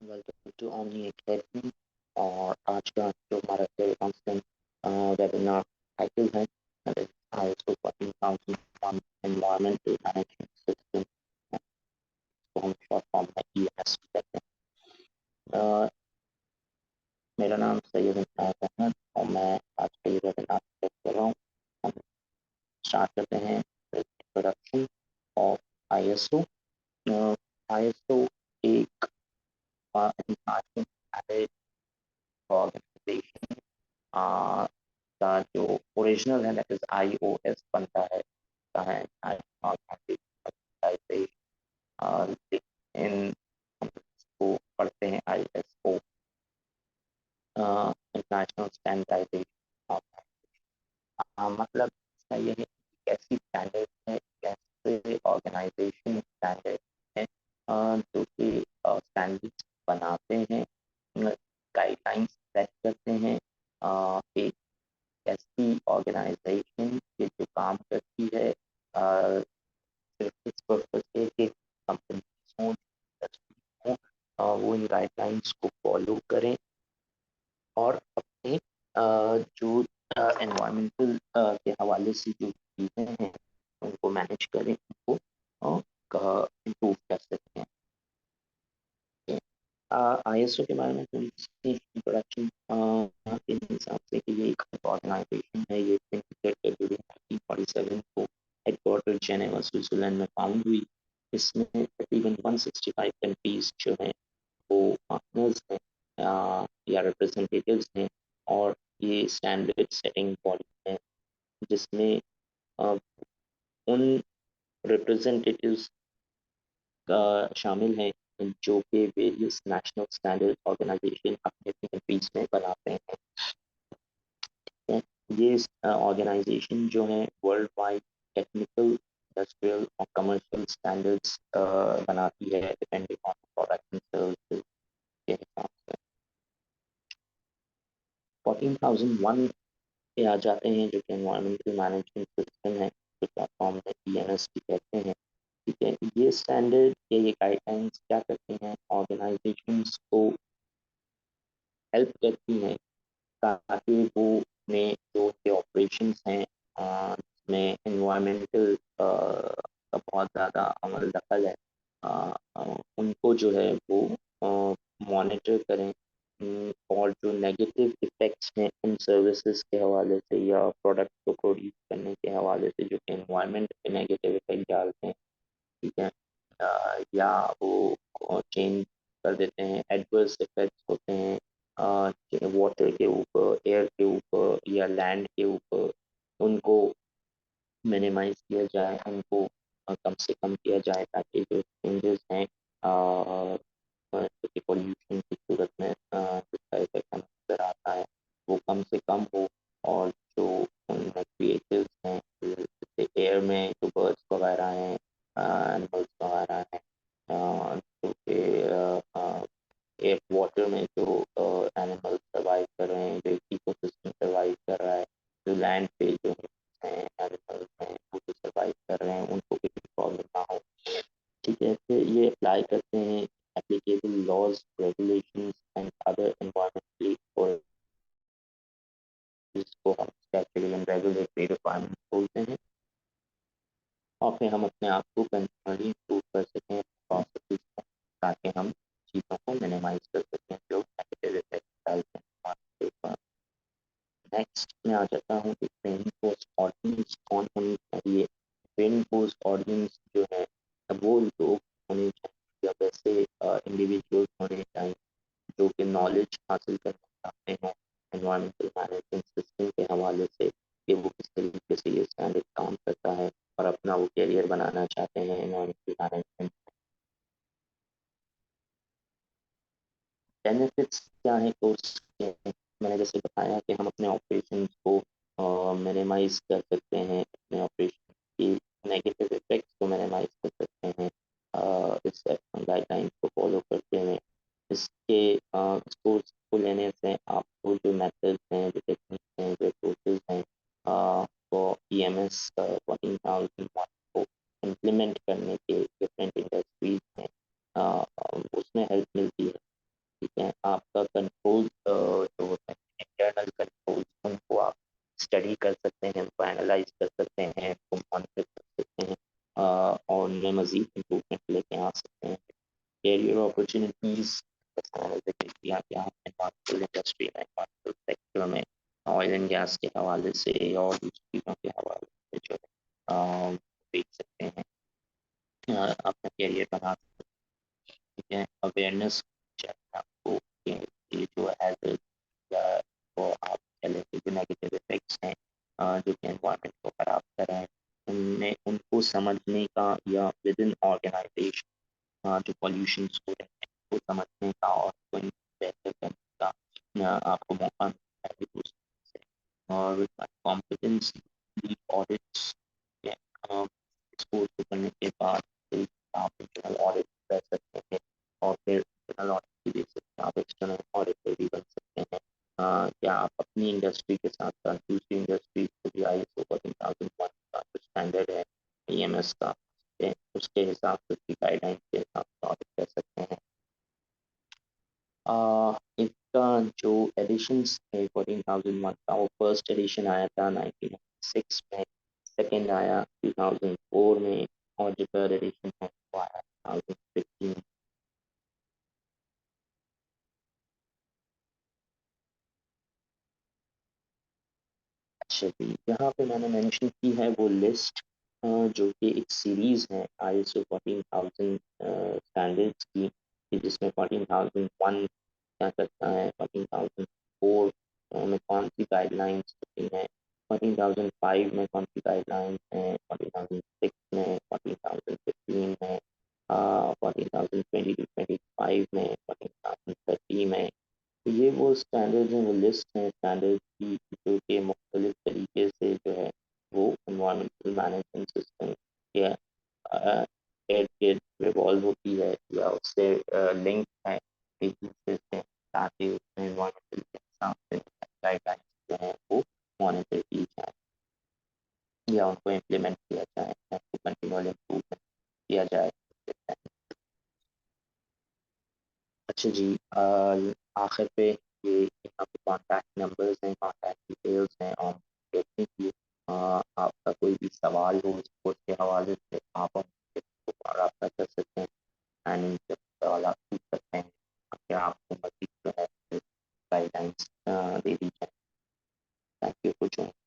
Welcome to omni academy. और आज का जो हमारा कॉन्स्टेंट वेबिनार टाइटल है ISO 14001 एनवायरमेंटल मैनेजमेंट सिस्टम, तो हम शॉर्ट फॉर्म में EMS कहते हैं। मेरा नाम सैयद अहमद और मैं आज का ये वेबिनार कर रहा हूँ। हम स्टार्ट करते हैं इंट्रोडक्शन ऑफ ISO। ISO एक इंटरनेशनल ऑर्गेनाइजेशन का जो ओरिजिनल है दैट इज IOS बनता है इन को पढ़ते हैं ISO, इंटरनेशनल स्टैंडर्डाइजेशन। मतलब इसका ये है कि कैसी स्टैंडर्ड है, कैसे ऑर्गेनाइजेशन स्टैंडर्ड है जो कि स्टैंडर्ड्स बनाते हैं, गाइडलाइंस सेट करते हैं। एक ऐसी ऑर्गेनाइजेशन ये जो काम करती है सिर्फ इस पर्पज से कि कंपनी हो, इंडस्ट्री हो, वो इन गाइडलाइंस को फॉलो करें और अपने जो एनवायरमेंटल के हवाले से जो चीज़ें हैं उनको मैनेज करें, उनको इम्प्रूव कर सकते हैं। ISO के बारे में थोड़ी सी इंट्रोडक्शन के हिसाब से कि ये एक ऑर्गेनाइजेशन है। ये 1947 को हेडक्वार्टर जेनेवा स्विट्जरलैंड में फाउंड हुई। इसमें तकरीबन 165 कंट्रीज जो हैं वो पार्टनर्स हैं या रिप्रेजेंटेटिव्स हैं, और ये स्टैंडर्ड सेटिंग बॉडी है जिसमें उन रिप्रेजेंटेटिव्स शामिल हैं जो कि वेरियस नेशनल स्टैंडर्ड ऑर्गेनाइजेशन अपने कंट्रीज में बनाते हैं। ये ऑर्गेनाइजेशन जो है वर्ल्ड वाइड टेक्निकल, इंडस्ट्रियल और कमर्शियल स्टैंडर्ड्स बनाती है depending on product and services के हिसाब से। 14001 पे आ जाते हैं जो कि एनवायरमेंटल मैनेजमेंट सिस्टम है, जो प्लेटफॉर्म में EMS भी कहते हैं। ठीक है, ये स्टैंडर्ड या ये गाइडलाइंस क्या करते हैं, ऑर्गेनाइजेशंस को हेल्प करती हैं ताकि वो अपने जो के ऑपरेशंस हैं जिसमें एनवायरमेंटल का बहुत ज़्यादा अमल दखल है, उनको जो है वो मॉनिटर करें। और जो नेगेटिव इफेक्ट्स हैं इन सर्विसेज के हवाले से या प्रोडक्ट को प्रोड्यूस करने के हवाले से जो कि एनवायरनमेंट पे नेगेटिव इफेक्ट डालते हैं, ठीक है, या वो चेंज कर देते हैं, एडवर्स इफेक्ट्स होते हैं वाटर के ऊपर, एयर के ऊपर या लैंड के ऊपर, उनको मिनिमाइज किया जाए, उनको कम से कम किया जाए ताकि जो चेंजेस हैं जो कि पॉल्यूशन की सूरत में जिसका इफेक्ट हमें नजर आता है वो कम से कम हो। और जो उनमें क्रिएटिव्स हैं जैसे एयर में जो बर्ड्स वगैरह हैं, एनिमल्स वगैरह हैं, जो कि एयर वाटर में जो एनिमल्स सर्वाइव कर रहे हैं, जो इकोसिस्टम सर्वाइव कर रहा है, जो लैंड पे जो हैं एनिमल्स हैं वो जो सर्वाइव कर रहे हैं, उनको कोई प्रॉब्लम ना हो। ठीक है, फिर ये अप्लाई करते हैं applicable laws, regulations and other environmentally और जिसको हम स्टैट्यूटरी एंड रेगुलेटरी रिक्वायरमेंट बोलते हैं। और फिर हम अपने आप को कंटिन्यूअली इम्प्रूव कर सकें प्रोसेसेस में ताकि हम चीज़ों को मिनिमाइज कर सकें जो नेगेटिव इफेक्ट डालते हैं हमारे ऊपर। नेक्स्ट मैं आ जाता हूँ कि ट्रेनिंग पोस्ट ऑडियंस कौन होनी चाहिए। ट्रेनिंग पोस्ट ऑडियंस जो है वो लोग होने चाहिए या वैसे इंडिविजुअल्स होने चाहिए जो कि नॉलेज हासिल करना चाहते हैं एनवायरमेंटल मैनेजमेंट सिस्टम के हवाले से कि वो किस तरीके से ये स्टैंडर्ड काम करता है और अपना वो करियर बनाना चाहते हैं एनवायरमेंटल मैनेजमेंट। बेनिफिट्स क्या है कोर्स के? मैंने जैसे बताया कि हम अपने ऑपरेशंस को मिनिमाइज कर सकते हैं, अपने ऑपरेशन की नेगेटिव इफेक्ट्स को मिनिमाइज कर सकते हैं इस गाइडलाइंस को फॉलो करते हुए। इसके इस कोर्स को लेने से आपको जो मेथड्स हैं, जो टेक्निक्स हैं, जो अप्रोचेस हैं वो EMS 14001 को इम्प्लीमेंट करने के डिफरेंट इंडस्ट्रीज में उसमें हेल्प मिलती है। और उनमें मज़ीद इम्प्रूवमेंट लेके आ सकते हैं। कैरियर अपॉर्चुनिटीज़ जैसा ज़िक्र किया गया है एनवायरमेंटल इंडस्ट्री में, एनवायरमेंटल सेक्टर में, ऑयल एंड गैस के हवाले से और दूसरी चीज़ों के हवाले से जो है देख सकते हैं अपना कैरियर बना सकते हैं। ठीक है, अवेयरनेस चाहिए आपको कि ये जो हैज़र्ड या वो आप कह लें कि जो नेगेटिव इफेक्ट्स हैं जो कि एनवायरनमेंट को ख़राब कर रहे हैं, उनमें उनको समझने का या विद इन ऑर्गेनाइजेशन जो पॉल्यूशंस हो रहे हैं वो समझने का और उनको बेहतर करने का आपको मौका मिलता है दूसरे से। और कॉम्पिटेंस ऑडिट्स कोर्स को करने के बाद फिर आप इंटरनल ऑडिट कर सकते हैं और फिर इंटरनल ऑडिट की बेसिस पे आप एक्सटर्नल ऑडिटर भी बन सकते हैं। क्या आप अपनी इंडस्ट्री के साथ साथ दूसरी इंडस्ट्री को भी ISO 14001 का जो स्टैंडर्ड है EMS का उसके हिसाब से उसकी गाइडलाइन के हिसाब से ऑडिट कर सकते हैं। इसका जो एडिशंस है 14001 का वो फर्स्ट एडिशन आया था 1996 में, सेकंड आया 2004 में और जो थर्ड एडिशन है वो आया 2015। अच्छा जी, यहाँ पे मैंने मेंशन की है वो लिस्ट जो कि एक सीरीज है ISO 14000 स्टैंडर्ड्स की जिसमें 14001 क्या करता है, 14004 में कौन सी गाइडलाइंस होती हैं, 14005 में कौन सी गाइडलाइंस हैं, 14006 में, 14015 में, 14020 टू 25 में, 14030 में। तो ये वो स्टैंडर्ड हैं, वो लिस्ट हैं स्टैंडर्ड की जो कि मुख्तलिफ तरीके से जो है वो इन्वायरमेंटल मैनेजमेंट सिस्टम के इर्द रिवॉल्व होती है या उससे लिंक है एक दूसरे से, ताकि उसमें इन्वायरमेंटल के हिसाब से गाइडलाइंस जो हैं वो मॉनिटर की जाए या उनको इम्प्लीमेंट किया जाए, उनको कंटिन्यूअल इम्प्रूवमेंट किया जाए। अच्छा जी, आखिर पे ये यहाँ पे कॉन्टैक्ट नंबर्स हैं, कॉन्टैक्ट डिटेल्स हैं और देखने की आपका कोई भी सवाल हो इस कोर्स के हवाले से आप हमसे रब्ता कर सकते हैं एंड जब सवाल आप पूछ सकते हैं कि आपको मज़ीद जो है गाइडलाइंस दे दी जाए। Thank you for joining.